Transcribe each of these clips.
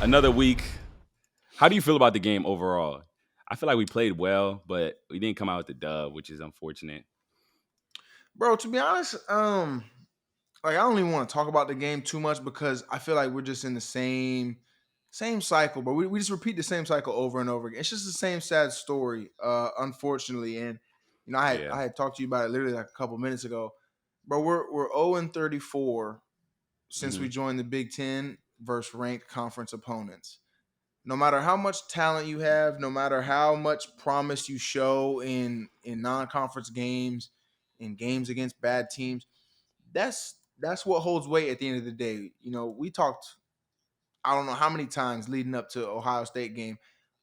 Another week. How do you feel about the game overall? I feel like we played well, but we didn't come out with the dub, which is unfortunate. Bro, to be honest, like I don't even want to talk about the game too much because I feel like we're just in the same cycle, but we just repeat the same cycle over and over again. It's just the same sad story, unfortunately. And I Yeah. I had talked to you about it literally like a couple minutes ago. But we're 0 and 34 since we Hmm. joined the Big Ten versus ranked conference opponents. No matter how much talent you have, no matter how much promise you show in non-conference games, in games against bad teams, that's what holds weight at the end of the day. We talked I don't know how many times leading up to Ohio State game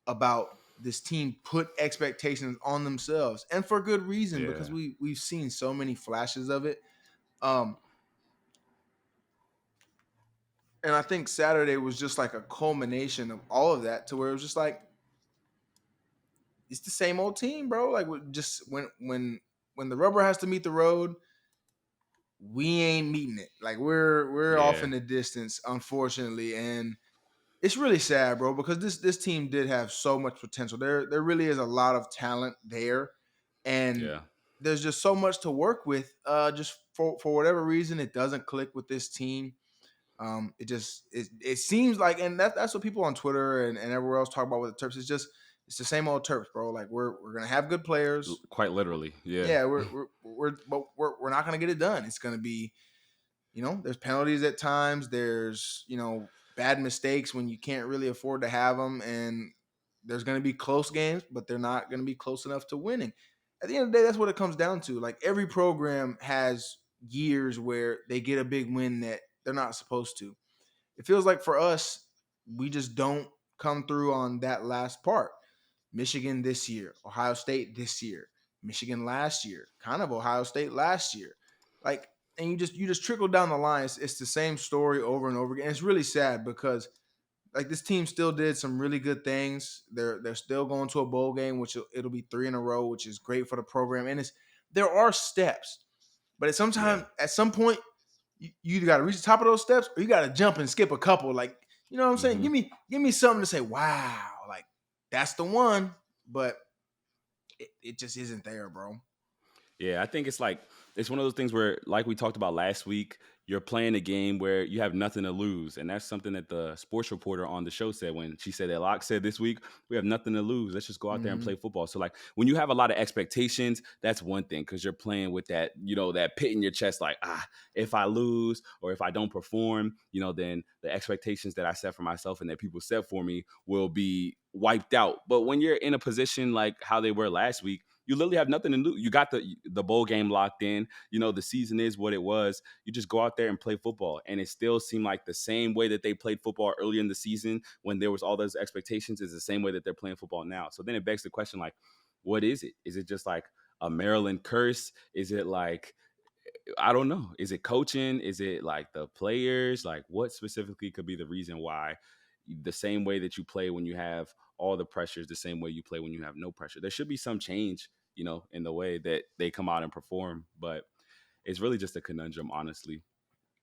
about this team put expectations on themselves, and for good reason because Yeah. we've seen so many flashes of it. Um, and I think Saturday was just like a culmination of all of that to where it was just like it's the same old team, bro. Like just when the rubber has to meet the road, we ain't meeting it. Like we're off Yeah. in the distance, unfortunately, and it's really sad, bro, because this team did have so much potential. There really is a lot of talent there, and Yeah. there's just so much to work with. Just for whatever reason, it doesn't click with this team. It seems like, and that's what people on Twitter and everywhere else talk about with the Terps. It's the same old Terps, bro. Like we're gonna have good players. Quite literally. Yeah. Yeah, we're not gonna get it done. It's gonna be, there's penalties at times. There's, bad mistakes when you can't really afford to have them. And there's going to be close games, but they're not going to be close enough to winning. At the end of the day, that's what it comes down to. Like every program has years where they get a big win that they're not supposed to. It feels like for us, we just don't come through on that last part. Michigan this year, Ohio State this year, Michigan last year, kind of Ohio State last year. Like, and you just trickle down the line. It's the same story over and over again. It's really sad because like this team still did some really good things. They're still going to a bowl game, which it'll be three in a row, which is great for the program. And there are steps, but Yeah. at some point, you either got to reach the top of those steps or you got to jump and skip a couple. Like, you know what I'm saying? Hmm. Give me something to say. Wow, like that's the one. But it just isn't there, bro. Yeah, I think it's one of those things where, like we talked about last week, you're playing a game where you have nothing to lose, and that's something that the sports reporter on the show said when she said that Locke said this week we have nothing to lose. Let's just go out there and Mm-hmm. play football. So like when you have a lot of expectations, that's one thing because you're playing with that that pit in your chest, like if I lose or if I don't perform, then the expectations that I set for myself and that people set for me will be wiped out. But when you're in a position like how they were last week, you literally have nothing to lose. You got the bowl game locked in. The season is what it was. You just go out there and play football. And it still seemed like the same way that they played football earlier in the season when there was all those expectations is the same way that they're playing football now. So then it begs the question, like, what is it? Is it just like a Maryland curse? Is it like, I don't know. Is it coaching? Is it like the players? Like what specifically could be the reason why the same way that you play when you have all the pressure is the same way you play when you have no pressure? There should be some change, in the way that they come out and perform, but it's really just a conundrum, honestly.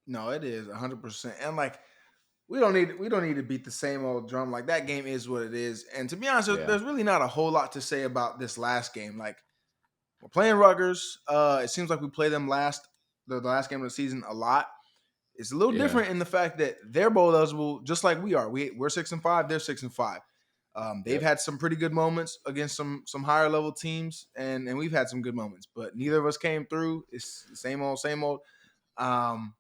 No, it is 100%. And like we don't need to beat the same old drum. Like that game is what it is. And to be honest, Yeah. there's really not a whole lot to say about this last game. Like we're playing Rutgers. It seems like we play them the last game of the season a lot. It's a little Yeah. different in the fact that they're bowl eligible, just like we are. We're 6-5. They're 6-5. They've Yep. had some pretty good moments against some higher level teams, and we've had some good moments, but neither of us came through. It's the same old, same old. Um,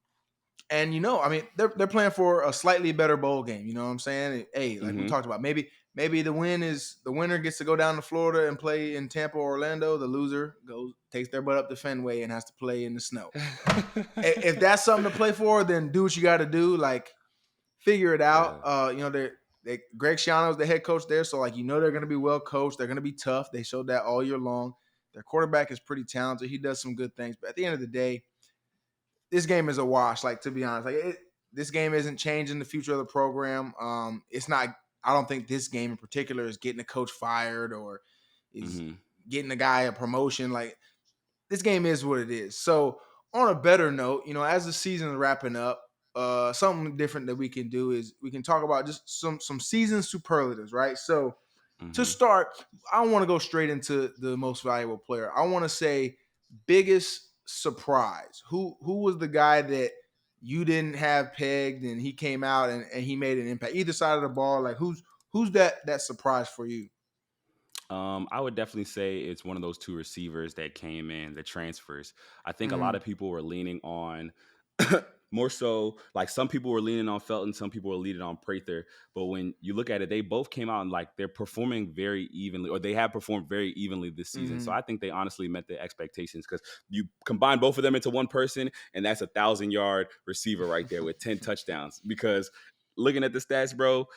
and I mean, they're playing for a slightly better bowl game. You know what I'm saying? Hey, like we Hmm. talked about, maybe the winner gets to go down to Florida and play in Tampa or Orlando. The loser takes their butt up to Fenway and has to play in the snow. If that's something to play for, then do what you got to do. Like figure it out. Yeah. Greg Schiano's the head coach there, so like they're going to be well coached. They're going to be tough. They showed that all year long. Their quarterback is pretty talented. He does some good things, but at the end of the day, this game is a wash. Like to be honest, this game isn't changing the future of the program. It's not. I don't think this game in particular is getting a coach fired or is Hmm. getting a guy a promotion. Like this game is what it is. So on a better note, as the season is wrapping up, something different that we can do is we can talk about just some season superlatives, right? So to Hmm. start, I want to go straight into the most valuable player. I want to say biggest surprise. Who was the guy that you didn't have pegged and he came out and he made an impact either side of the ball? Like who's that surprise for you? I would definitely say it's one of those two receivers that came in, the transfers. I think a lot Mm-hmm. of people were leaning on more so like some people were leaning on Felton, some people were leaning on Prather. But when you look at it, they both came out and like they're performing very evenly, or they have performed very evenly this season. So Mm-hmm. I think they honestly met the expectations because you combine both of them into one person, and that's 1,000-yard receiver right there with 10 touchdowns. Because looking at the stats, bro,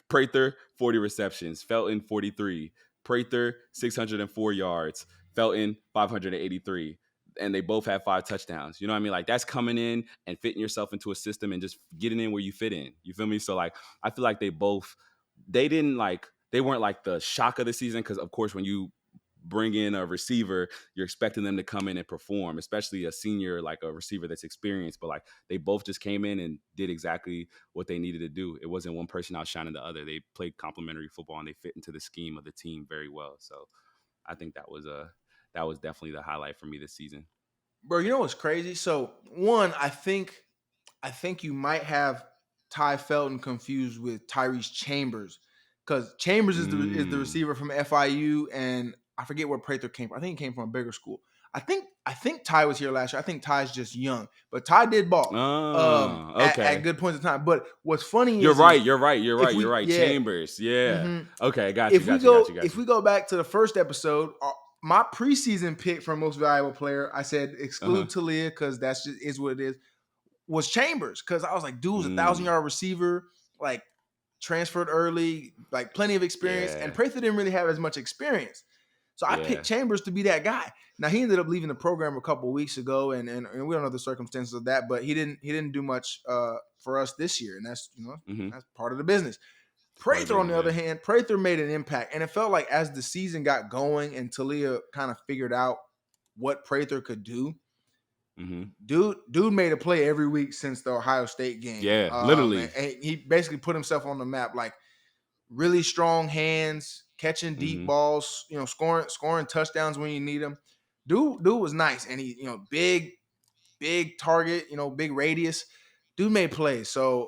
Prather, 40 receptions. Felton, 43. Prather, 604 yards. Felton, 583. And they both have 5 touchdowns. You know what I mean? Like that's coming in and fitting yourself into a system and just getting in where you fit in. You feel me? So like I feel like they weren't like the shock of the season because of course when you bring in a receiver, you're expecting them to come in and perform, especially a senior like a receiver that's experienced. But like they both just came in and did exactly what they needed to do. It wasn't one person outshining the other. They played complementary football and they fit into the scheme of the team very well. So I think that was definitely the highlight for me this season. Bro, you know what's crazy? So one, I think you might have Ty Felton confused with Tyrese Chambers because Chambers is the Mm. receiver from FIU, and I forget where Prather came from. I think he came from a bigger school. I think Ty was here last year. I think Ty's just young, but Ty did ball Oh, at okay. good points of time. But what's funny You're is right. You're right. You're if right. You're we right. yeah. Chambers. Yeah. Mhm. Okay. Got you. Got you. Got you. Got If you. we go back to the first episode, my preseason pick for most valuable player, I said Uh huh. exclude Talia because that's just is what it is, was Chambers because I was like, dude was a thousand Mm. yard receiver, like transferred early, like plenty of experience, and Yeah. Prather didn't really have as much experience. So I picked Yeah. Chambers to be that guy. Now he ended up leaving the program a couple of weeks ago, and we don't know the circumstances of that, but he didn't do much for us this year, and that's Mm-hmm. that's part of the business. It's part of the Prather, on business. the other Yeah. hand, Prather made an impact, and it felt like as the season got going and Talia kind of figured out what Prather could do, Mm-hmm. dude made a play every week since the Ohio State game. Yeah. Literally. And he basically put himself on the map. Like really strong hands, catching deep Mm-hmm. balls, scoring touchdowns when you need them. Dude was nice, and he big target, big radius. Dude made plays. So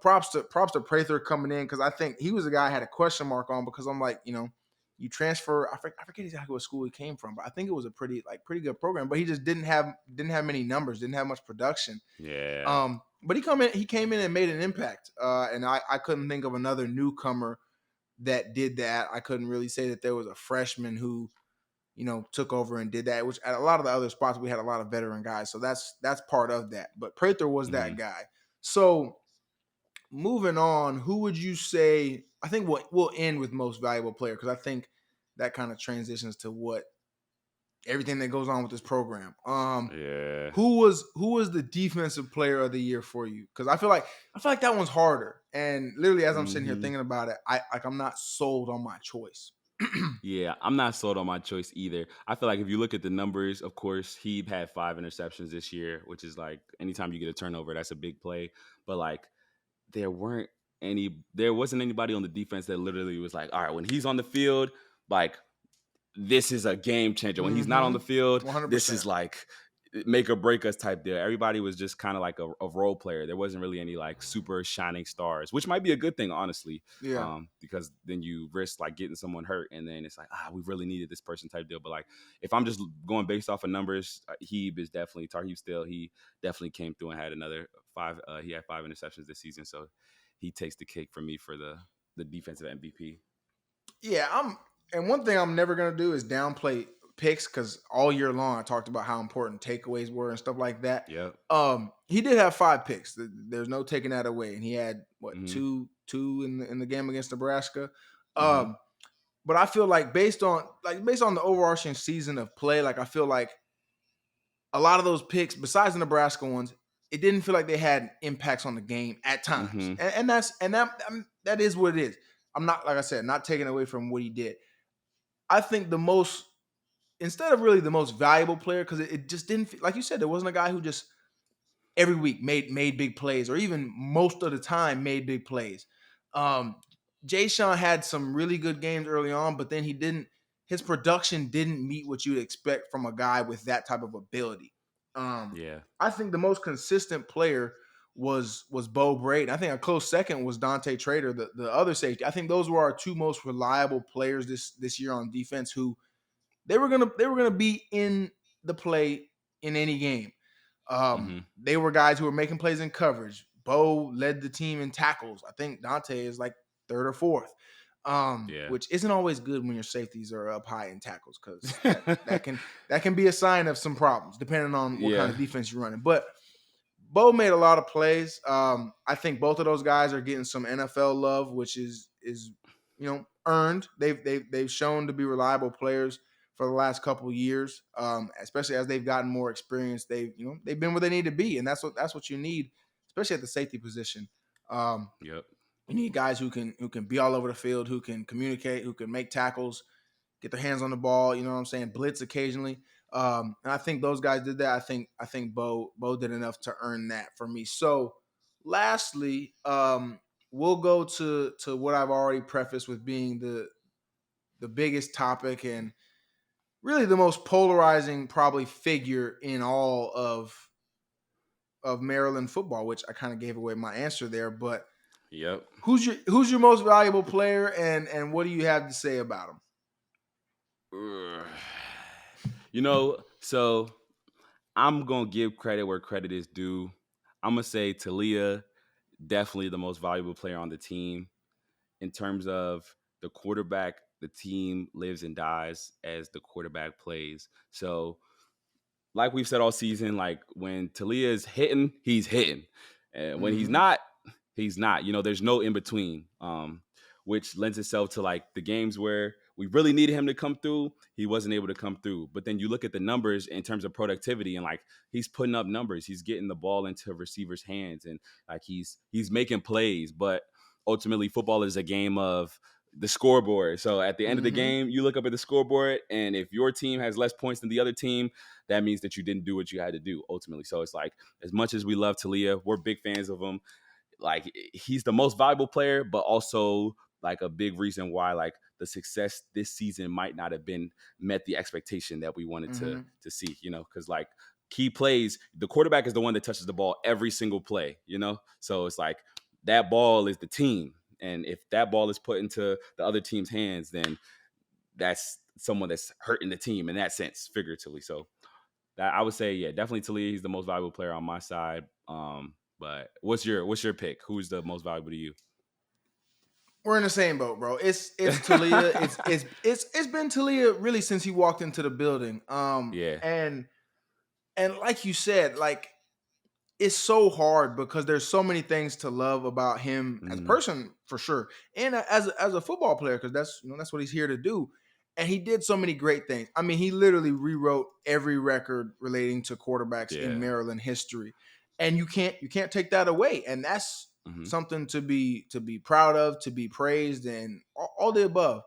props to Prather coming in because I think he was the guy I had a question mark on because I'm like, you transfer. I forget exactly what school he came from, but I think it was a pretty good program. But he just didn't have many numbers, didn't have much production. Yeah. But he came in and made an impact. And I couldn't think of another newcomer that did that. I couldn't really say that there was a freshman who took over and did that. Which at a lot of the other spots we had a lot of veteran guys, so that's part of that. But Prather was Mm-hmm. that guy. So moving on, who would you say? I think we'll end with most valuable player because I think that kind of transitions to what everything that goes on with this program. Yeah. Who was the defensive player of the year for you? Because I feel like that one's harder. And literally, as I'm sitting here Mm-hmm. thinking about it, I'm not sold on my choice. Yeah, I'm not sold on my choice either. I feel like if you look at the numbers, of course, he had 5 interceptions this year, which is like anytime you get a turnover, that's a big play. But like there wasn't anybody on the defense that literally was like, all right, when he's on the field, like this is a game changer. When he's not on Mm-hmm. the field, this is 100%. like make or break us type deal. Everybody was just kind of like a role player. There wasn't really any like super shining stars, which might be a good thing, honestly, Yeah. because then you risk like getting someone hurt, and then it's like we really needed this person type deal. But like if I'm just going based off of numbers, Heeb is definitely Tarheeb still. He definitely came through and had another five. He had 5 interceptions this season, so he takes the cake for me for the defensive MVP. Yeah, and one thing I'm never gonna do is downplay picks because all year long I talked about how important takeaways were and stuff like that. Yep. He did have 5 picks. There's no taking that away, and he had what Mm-hmm. two in the game against Nebraska. Mm-hmm. Um, but I feel like based on the overarching season of play, like I feel like a lot of those picks, besides the Nebraska ones, it didn't feel like they had impacts on the game at times, Mm-hmm. and that is what it is. I'm not, like I said, not taking away from what he did. I think the most, instead of really the most valuable player, because it just didn't feel, like you said, there wasn't a guy who just every week made big plays, or even most of the time made big plays. Um, Jay Sean had some really good games early on, but then he didn't. His production didn't meet what you'd expect from a guy with that type of ability. Yeah. I think the most consistent player was Bo Braden. I think a close second was Dante Trader, the other safety. I think those were our two most reliable players this year on defense, who they were gonna be in the play in any game. Hmm. They were guys who were making plays in coverage. Bo led the team in tackles. I think Dante is like third or fourth, Yeah. which isn't always good when your safeties are up high in tackles, because that can be a sign of some problems depending on what kind Yeah. of defense you're running. But Bo made a lot of plays. I think both of those guys are getting some NFL love, which is earned. They've shown to be reliable players for the last couple of years. Especially as they've gotten more experience, they've been where they need to be, and that's what you need, especially at the safety position. Um, Yep. you need guys who can be all over the field, who can communicate, who can make tackles, get their hands on the ball. You know what I'm saying? Blitz occasionally. And I think those guys did that. I think Bo did enough to earn that for me. So, lastly, we'll go to what I've already prefaced with being the biggest topic and really the most polarizing probably figure in all of Maryland football, which I kind of gave away my answer there. But Yep. who's your most valuable player, and what do you have to say about him? Ugh. So I'm gonna give credit where credit is due. I'm gonna say Talia, definitely the most valuable player on the team. In terms of the quarterback, the team lives and dies as the quarterback plays. So like we've said all season, like when Talia is hitting, he's hitting. And when he's Mm-hmm. not, he's not. There's no in between. Which lends itself to like the games where we really needed him to come through, he wasn't able to come through. But then you look at the numbers in terms of productivity, and like he's putting up numbers. He's getting the ball into receivers' hands, and like he's making plays. But ultimately, football is a game of the scoreboard. So at the end of the Mm-hmm. game, you look up at the scoreboard, and if your team has less points than the other team, that means that you didn't do what you had to do ultimately. So it's like, as much as we love Talia, we're big fans of him. Like he's the most valuable player, but also like a big reason why like the success this season might not have been met the expectation that we wanted to Mm-hmm. see, because like key plays, the quarterback is the one that touches the ball every single play. So it's like that ball is the team. And if that ball is put into the other team's hands, then that's someone that's hurting the team in that sense, figuratively. So that I would say, yeah, definitely Talia. He's the most valuable player on my side. But what's your pick? Who's the most valuable to you? We're in the same boat, bro. It's Talia. It's been Talia really since he walked into the building. Yeah. And like you said, like it's so hard because there's so many things to love about him as a Mhm. person for sure, and as a football player, because that's what he's here to do. And he did so many great things. I mean, he literally rewrote every record relating to quarterbacks in Yeah. Maryland history, and you can't take that away. And that's Mhm. something to be proud of, to be praised, and all the above.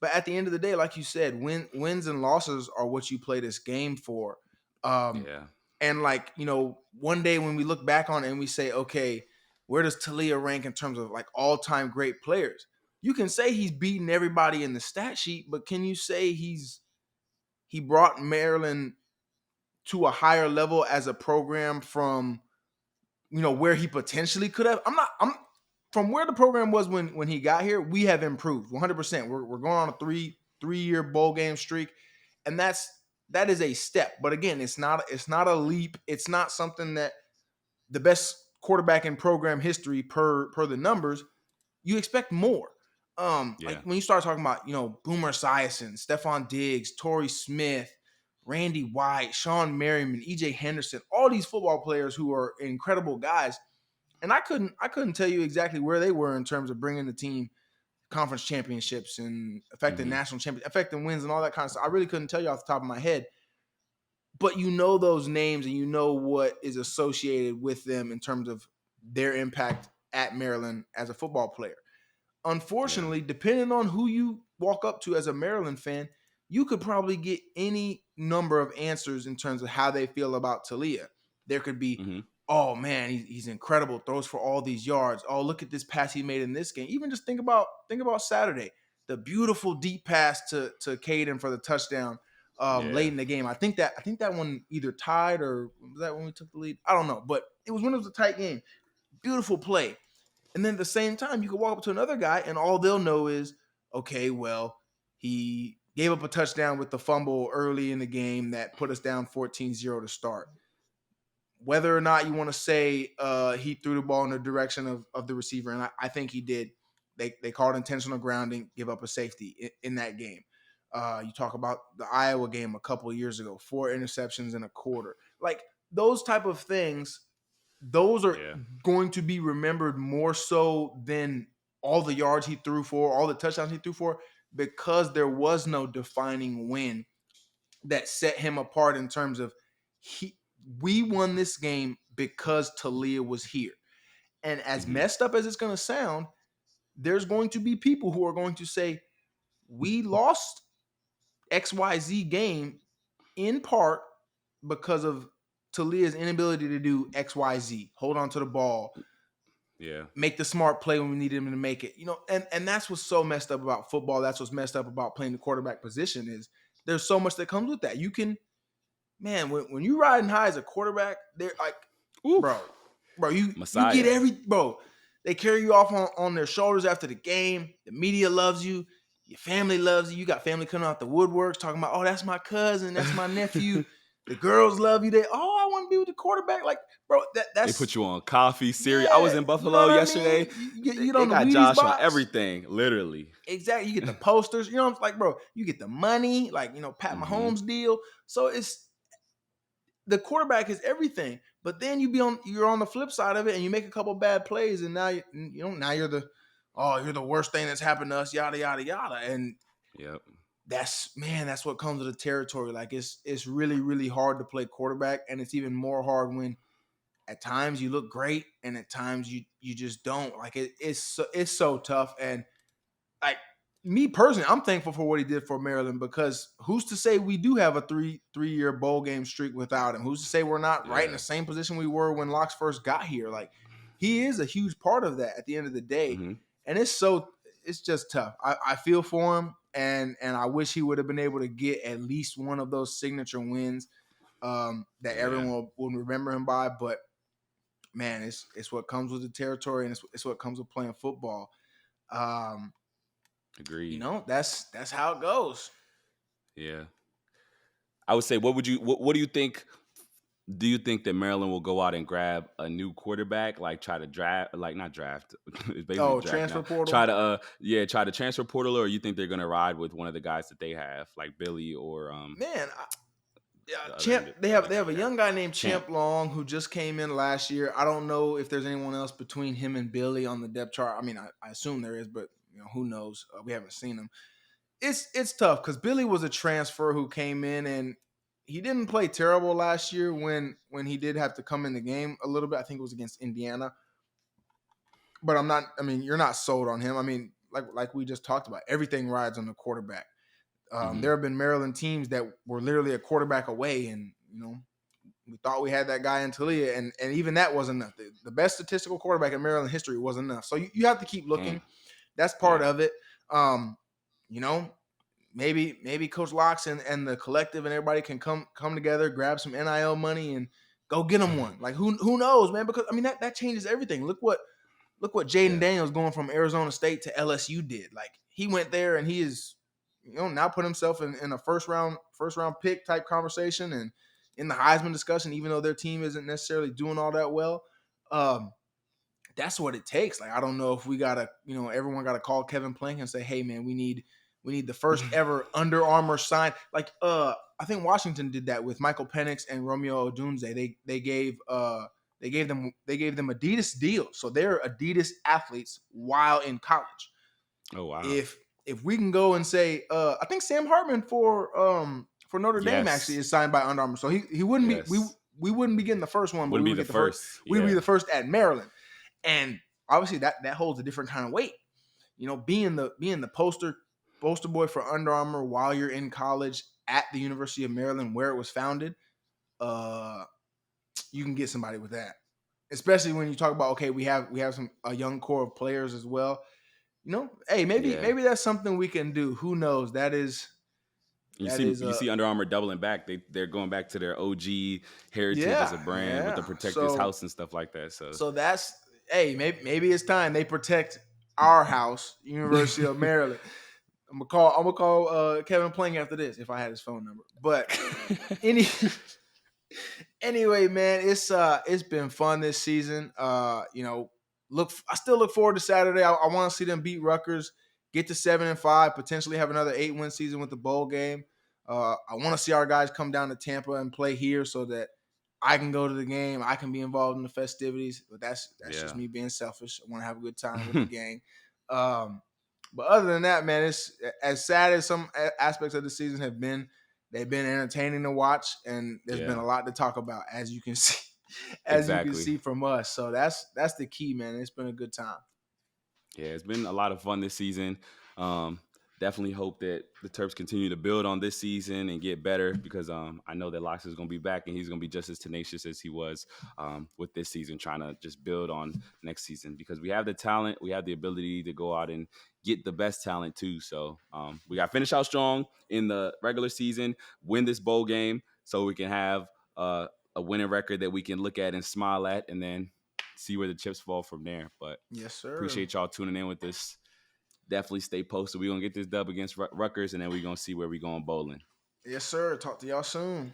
But at the end of the day, like you said, wins and losses are what you play this game for. Um, Yeah. and like, one day when we look back on it and we say, okay, where does Talia rank in terms of like all-time great players? You can say he's beaten everybody in the stat sheet, but can you say he brought Maryland to a higher level as a program from where he potentially could have? I'm from where the program was when he got here. We have improved 100%. We're going on a three-year bowl game streak, and that is a step. But again, it's not a leap. It's not something that the best quarterback in program history per the numbers. You expect more. Like Yeah. when you start talking about Boomer Esiason, Stephon Diggs, Torrey Smith, Randy White, Sean Merriman, EJ Henderson, all these football players who are incredible guys. And I couldn't tell you exactly where they were in terms of bringing the team conference championships and affecting Mhm. national champion, affecting wins and all that kind of stuff. I really couldn't tell you off the top of my head, but you know those names and you know what is associated with them in terms of their impact at Maryland as a football player. Yeah. Unfortunately, depending on who you walk up to as a Maryland fan, you could probably get any number of answers in terms of how they feel about Talia. There could be Mhm. oh man, he's incredible. Throws for all these yards. Oh, look at this pass he made in this game. Even just think about Saturday, the beautiful deep pass to Caden for the touchdown late Yeah. in the game. I think that one either tied or was that when we took the lead? I don't know, but it was when it was a tight game. Beautiful play. And then at the same time, you can walk up to another guy and all they'll know is, okay, well, he gave up a touchdown with the fumble early in the game that put us down 14-0 to start. Whether or not you want to say he threw the ball in the direction of the receiver, and I think he did. They called intentional grounding, give up a safety in that game. You talk about the Iowa game a couple of years ago, 4 interceptions in a quarter. Like those type of things, those are Yeah. going to be remembered more so than all the yards he threw for, all the touchdowns he threw for, because there was no defining win that set him apart in terms of we won this game because Talia was here. And as Hmm. messed up as it's going to sound, there's going to be people who are going to say, we lost XYZ game in part because of Talia's inability to do XYZ, hold on to the ball, Yeah. make the smart play when we needed him to make it. And that's what's so messed up about football. That's what's messed up about playing the quarterback position is there's so much that comes with that. You can, man, when you riding high as a quarterback, they're like, bro, Oof. you get Messiah. bro. They carry you off on their shoulders after the game. The media loves you. Your family loves you. You got family coming out the woodworks talking about, oh, that's my cousin, that's my nephew. The girls love you. I want to be with the quarterback. Like, bro, They that's put you on coffee, cereal. I was yeah. in You know Buffalo what I mean? yesterday. You get They on the got Wheaties Josh on box. everything, literally. Exactly. You get the posters. You know, it's like, bro, you get the money, like, Pat Hmm. Mahomes deal. So it's the quarterback is everything. But then you're on the flip side of it and you make a couple bad plays and now you're the worst thing that's happened to us, yada yada yada. And Yep. that's what comes with the territory. Like it's really, really hard to play quarterback, and it's even more hard when at times you look great and at times you just don't. Like it's so tough. And like me personally, I'm thankful for what he did for Maryland because who's to say we do have a three-year bowl game streak without him? Who's to say we're not right in Yeah. the same position we were when Locks first got here? Like he is a huge part of that at the end of the day, Hmm. and it's just tough. I feel for him, and I wish he would have been able to get at least one of those signature wins that Yeah. everyone will remember him by. But man, it's what comes with the territory, and it's what comes with playing football. Um, Agreed. that's how it goes. Yeah. I would say, what do you think? Do you think that Maryland will go out and grab a new quarterback, like try to draft, like not draft, it's basically Oh, draft transfer now. portal. Try to, try to transfer portal, or you think they're gonna ride with one of the guys that they have, like Billy or Man, Champ. They the other have guy a they have, young guy named Champ. Champ Long who just came in last year. I don't know if there's anyone else between him and Billy on the depth chart. I mean, I assume there is, but who knows? We haven't seen him. It's tough because Billy was a transfer who came in and he didn't play terrible last year when he did have to come in the game a little bit. I think it was against Indiana. But I'm not. I mean, you're not sold on him. I mean, like we just talked about, everything rides on the quarterback. Hmm. There have been Maryland teams that were literally a quarterback away, and we thought we had that guy in Talia, and even that wasn't enough. The best statistical quarterback in Maryland history wasn't enough. So you have to keep Mm, looking. That's part yeah. of it. Um, you know, maybe Coach Locks and the collective and everybody can come together, grab some NIL money, and go get them one. Like who knows, man? Because I mean that changes everything. Look what Jaden Yeah. Daniels going from Arizona State to LSU did. Like he went there and he is, now put himself in a first round pick type conversation and in the Heisman discussion, even though their team isn't necessarily doing all that well. Um, that's what it takes. Like I don't know if we gotta, everyone gotta call Kevin Plank and say, hey man, we need the first ever Under Armour sign. Like I think Washington did that with Michael Penix and Romeo Odunze. They gave them Adidas deals, so they're Adidas athletes while in college. Oh wow. If we can go and say, I think Sam Hartman for Notre Dame actually Yes. is signed by Under Armour, so he wouldn't be Yes. we wouldn't be getting the first one, but Wouldn't we be would the get the first. first. We would be Yeah. the first at Maryland, and obviously that holds a different kind of weight. Being the poster boy for Under Armour while you're in college at the University of Maryland, where it was founded, uh, you can get somebody with that. especially when you talk about, okay, we have some a young core of players as well. Hey, maybe Yeah. maybe that's something we can do. Who knows? That is You that see, is you see Under Armour doubling back. They're going back to their OG heritage as yeah, a brand with the yeah. protect this So house and stuff like that. So so that's hey, maybe it's time they protect our house, University of Maryland. I'm gonna call Kevin Pling after this if I had his phone number. But any anyway, man, it's been fun this season. I still look forward to Saturday. I want to see them beat Rutgers, get to 7-5, potentially have another 8-win season with the bowl game. I want to see our guys come down to Tampa and play here so that I can go to the game. I can be involved in the festivities. But that's just yeah, me being selfish. I want to have a good time with the gang. Um, but other than that, man, it's as sad as some aspects of the season have been. They've been entertaining to watch, and there's been yeah, a lot to talk about, as you can see, as you can exactly. see from us. So that's the key, man. It's been a good time. Yeah, it's been a lot of fun this season. Um, Definitely hope that the Terps continue to build on this season and get better because I know that Locks is going to be back and he's going to be just as tenacious as he was with this season, trying to just build on next season because we have the talent, we have the ability to go out and get the best talent too. So we got to finish out strong in the regular season, win this bowl game so we can have a winning record that we can look at and smile at, and then see where the chips fall from there. But Yes, sir. appreciate y'all tuning in with this. Definitely stay posted. We're going to get this dub against Rutgers, and then we're going to see where we're going bowling. Yes, sir. Talk to y'all soon.